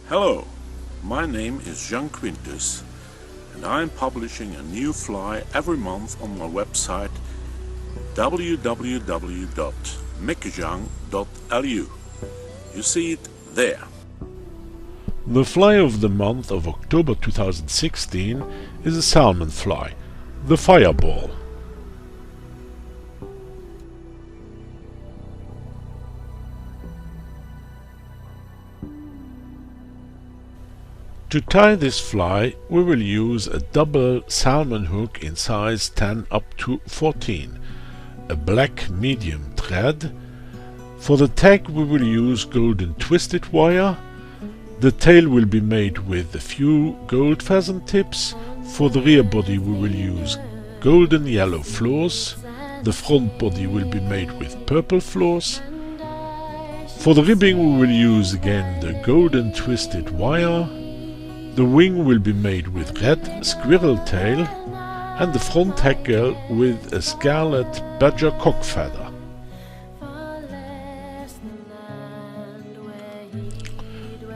Hello, my name is Jean Quintus and I am publishing a new fly every month on my website www.meckejang.lu. You see it there. The fly of the month of October 2016 is a salmon fly, the Fireball. To tie this fly, we will use a double salmon hook in size 10 up to 14, a black medium thread. For the tag we will use golden twisted wire. The tail will be made with a few gold pheasant tips. For the rear body we will use golden yellow floors. The front body will be made with purple floors. For the ribbing we will use again the golden twisted wire. The wing will be made with red squirrel tail and the front hackle with a scarlet badger cock feather.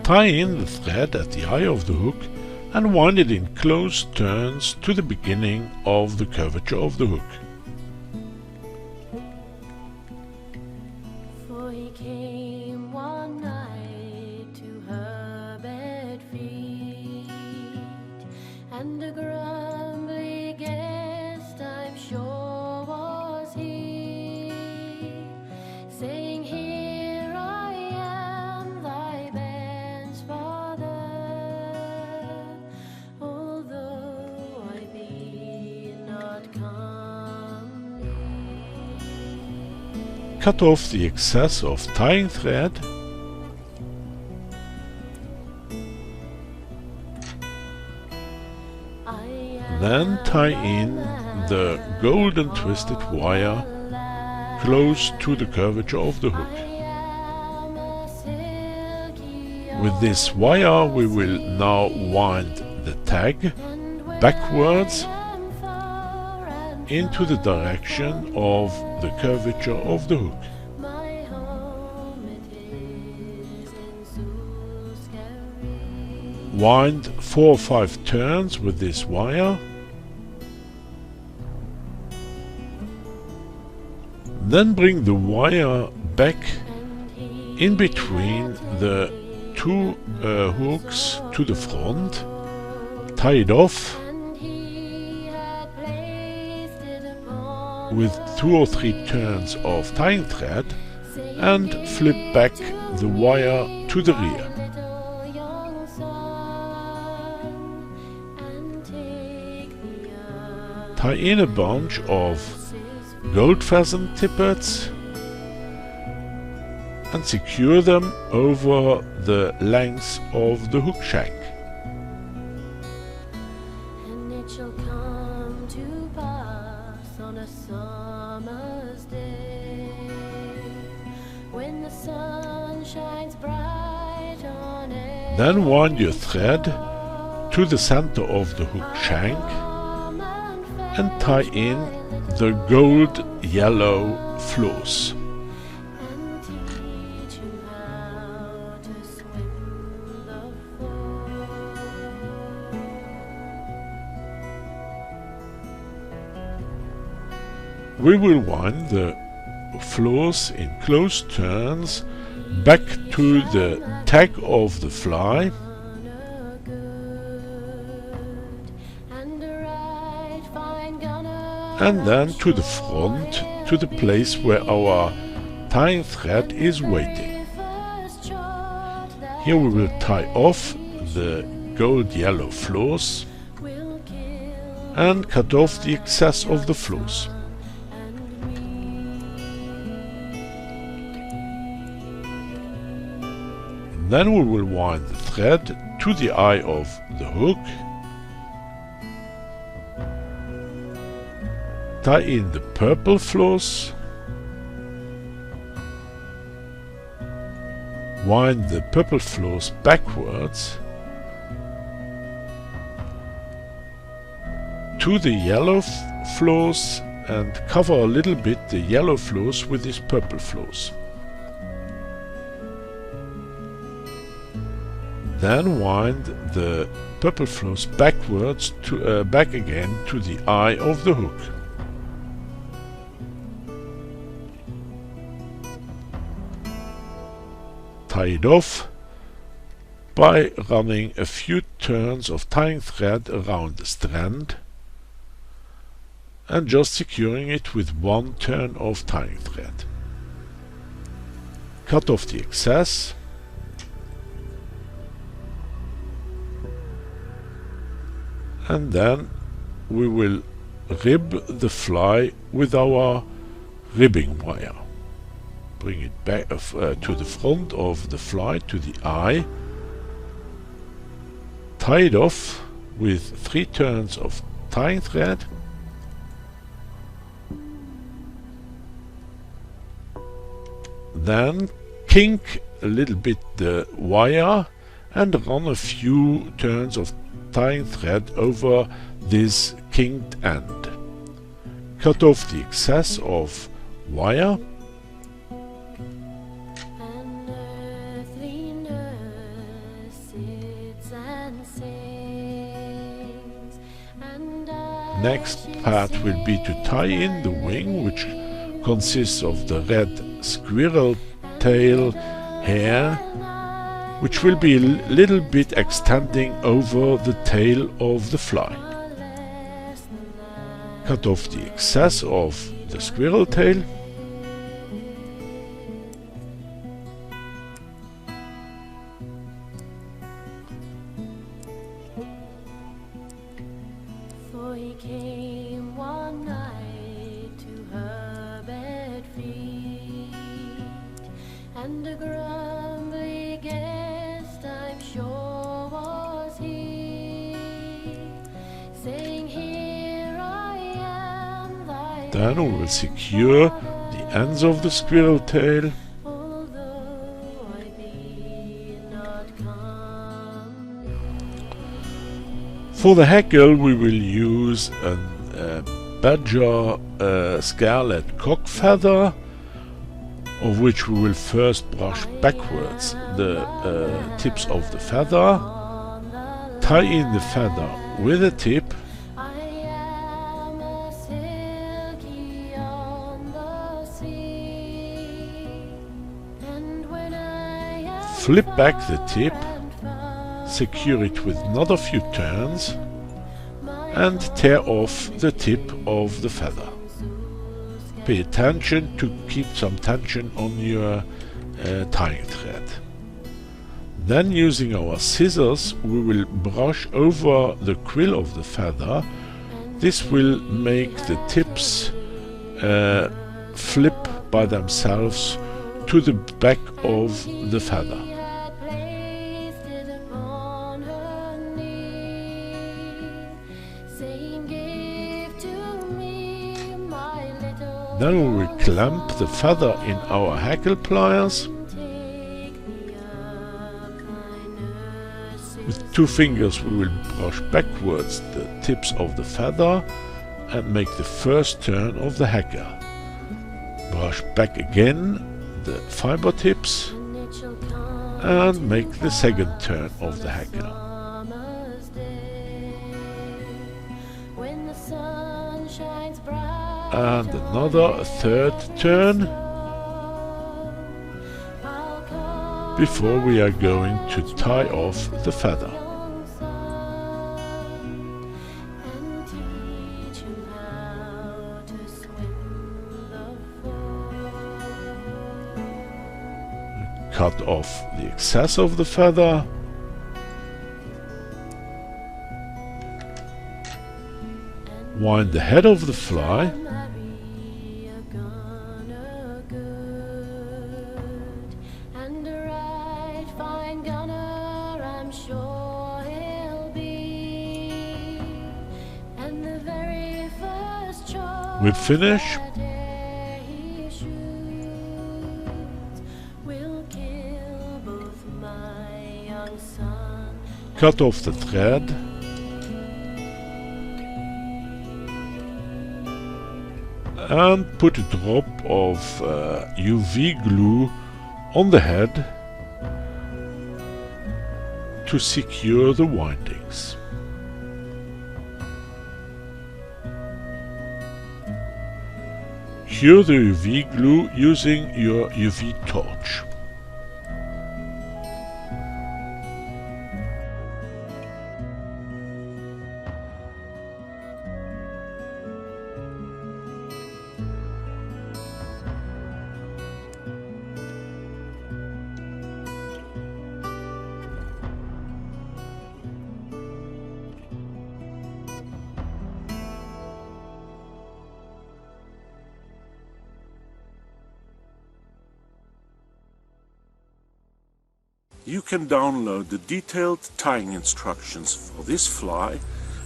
Tie in the thread at the eye of the hook and wind it in close turns to the beginning of the curvature of the hook. For he came one night to her bed feet, and a grumbly guest I'm sure was he, saying, "Here I am, thy bairn's father, although I be not comely." Cut off the excess of tying thread. Then tie in the golden twisted wire close to the curvature of the hook. With this wire we will now wind the tag backwards into the direction of the curvature of the hook. Wind 4 or 5 turns with this wire. Then bring the wire back in between the two hooks to the front, tie it off with 2 or 3 turns of tying thread and flip back the wire to the rear. Tie in a bunch of gold pheasant tippets and secure them over the length of the hook shank. And it shall come to pass on a summer's day, when the sun shines bright on it. Then wind your thread to the center of the hook shank and tie in the gold yellow floors. And teach him how to swim the fall. We will wind the floors in close turns back to the tag of the fly. And then to the front, to the place where our tying thread is waiting. Here we will tie off the gold yellow floors and cut off the excess of the floors. Then we will wind the thread to the eye of the hook. Tie in the purple floors, wind the purple floors backwards to the yellow floors and cover a little bit the yellow floors with these purple floors. Then wind the purple floss backwards to back again to the eye of the hook. Tie it off by running a few turns of tying thread around the strand and just securing it with one turn of tying thread. Cut off the excess and then we will rib the fly with our ribbing wire. Bring it back to the front of the fly, to the eye. Tie it off with 3 turns of tying thread. Then kink a little bit the wire and run a few turns of tying thread over this kinked end. Cut off the excess of wire And earthly nurse sits and sings, and Next part will be to tie in the wing, which consists of the red squirrel tail hair, which will be a little bit extending over the tail of the fly. Cut off the excess of the squirrel tail. For he came one night to her bed feet, and a grumbly guest I'm sure was he, saying, "Here I am, thy Then we will secure the ends of the squirrel tail. although I be not comely." For the hackle we will use a badger scarlet cock feather, of which we will first brush backwards the tips of the feather, tie in the feather with a tip, I am a silky on the sea, and when I am flip back the tip, and found secure it with another few turns, my and tear off the tip of the feather. Pay attention to keep some tension on your tying thread. Then, using our scissors, we will brush over the quill of the feather. This will make the tips flip by themselves to the back of the feather. had placed it upon her knee, saying, "Give to me my little Then we will clamp the feather in our hackle pliers. take me up, thy nurse With 2 fingers we will brush backwards the tips of the feather and make the first turn of the hacker. Brush back again the fiber tips and it shall come and make the second turn of the hacker. summer's day, when the sun shines bright And another third turn I'll come before we are going to tie off the feather. young son and teach him how to swim the ford. Cut off the excess of the feather. Wind the head of the fly Marry a gunner good, and a right fine gunner I'm sure he'll be, and the very first shot will finish. that e'er he shoots will kill both my young son Cut off the thread. And put a drop of UV glue on the head to secure the windings. Cure the UV glue using your UV torch. You can download the detailed tying instructions for this fly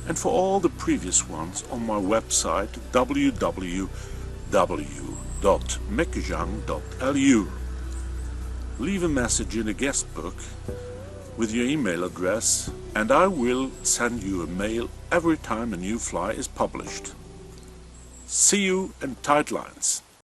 and for all the previous ones on my website www.meckejang.lu. Leave a message in the guest book with your email address and I will send you a mail every time a new fly is published. See you in tight lines.